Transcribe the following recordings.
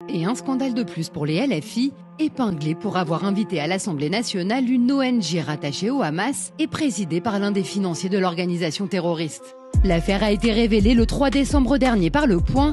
Et un scandale de plus pour les LFI, épinglés pour avoir invité à l'Assemblée nationale une ONG rattachée au Hamas et présidée par l'un des financiers de l'organisation terroriste. L'affaire a été révélée le 3 décembre dernier par Le Point,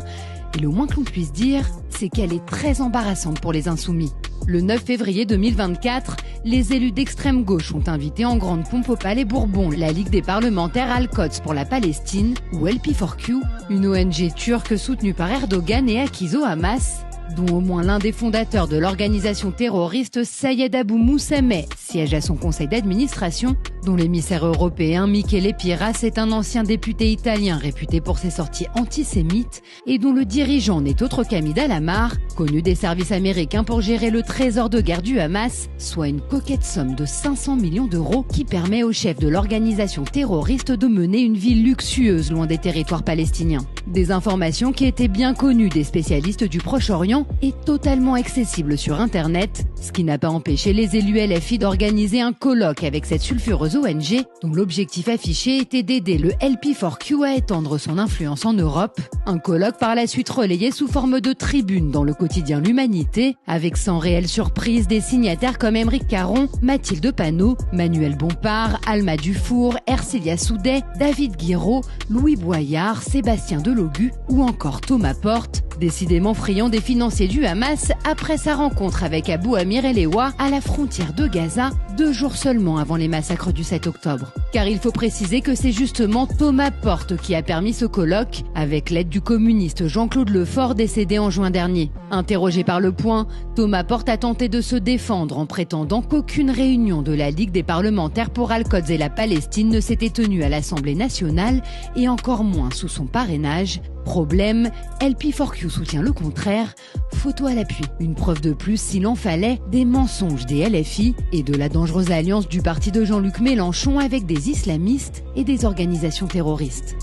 et le moins que l'on puisse dire, c'est qu'elle est très embarrassante pour les insoumis. Le 9 février 2024, les élus d'extrême gauche ont invité en grande pompe au Palais Bourbon la Ligue des parlementaires Al-Quds pour la Palestine, ou LP4Q, une ONG turque soutenue par Erdogan et acquise au Hamas, dont au moins l'un des fondateurs de l'organisation terroriste Sayed Abou Moussameh siège à son conseil d'administration, dont l'émissaire européen Michele Piras est un ancien député italien réputé pour ses sorties antisémites et dont le dirigeant n'est autre qu'Hamid Al-Amar, connu des services américains pour gérer le trésor de guerre du Hamas, soit une coquette somme de 500 millions d'euros qui permet au chef de l'organisation terroriste de mener une vie luxueuse loin des territoires palestiniens. Des informations qui étaient bien connues des spécialistes du Proche-Orient et totalement accessibles sur Internet, ce qui n'a pas empêché les élus LFI d'organiser un colloque avec cette sulfureuse ONG, dont l'objectif affiché était d'aider le LP4Q à étendre son influence en Europe. Un colloque par la suite relayé sous forme de tribune dans le quotidien L'Humanité, avec sans réelle surprise des signataires comme Aymeric Caron, Mathilde Panot, Manuel Bompard, Alma Dufour, Ercilia Soudet, David Guiraud, Louis Boyard, Sébastien Delogu ou encore Thomas Porte, décidément friand des financiers du Hamas après sa rencontre avec Abou Amir El-Ewa à la frontière de Gaza, 2 jours seulement avant les massacres du 7 octobre. Car il faut préciser que c'est justement Thomas Porte qui a permis ce colloque, avec l'aide du communiste Jean-Claude Lefort décédé en juin dernier. Interrogé par Le Point, Thomas Porte a tenté de se défendre en prétendant qu'aucune réunion de la Ligue des parlementaires pour Al-Quds et la Palestine ne s'était tenue à l'Assemblée nationale et encore moins sous son parrainage. Problème, LP4Q soutient le contraire, photo à l'appui. Une preuve de plus, s'il en fallait, des mensonges des LFI et de la dangereuse alliance du parti de Jean-Luc Mélenchon avec des islamistes et des organisations terroristes.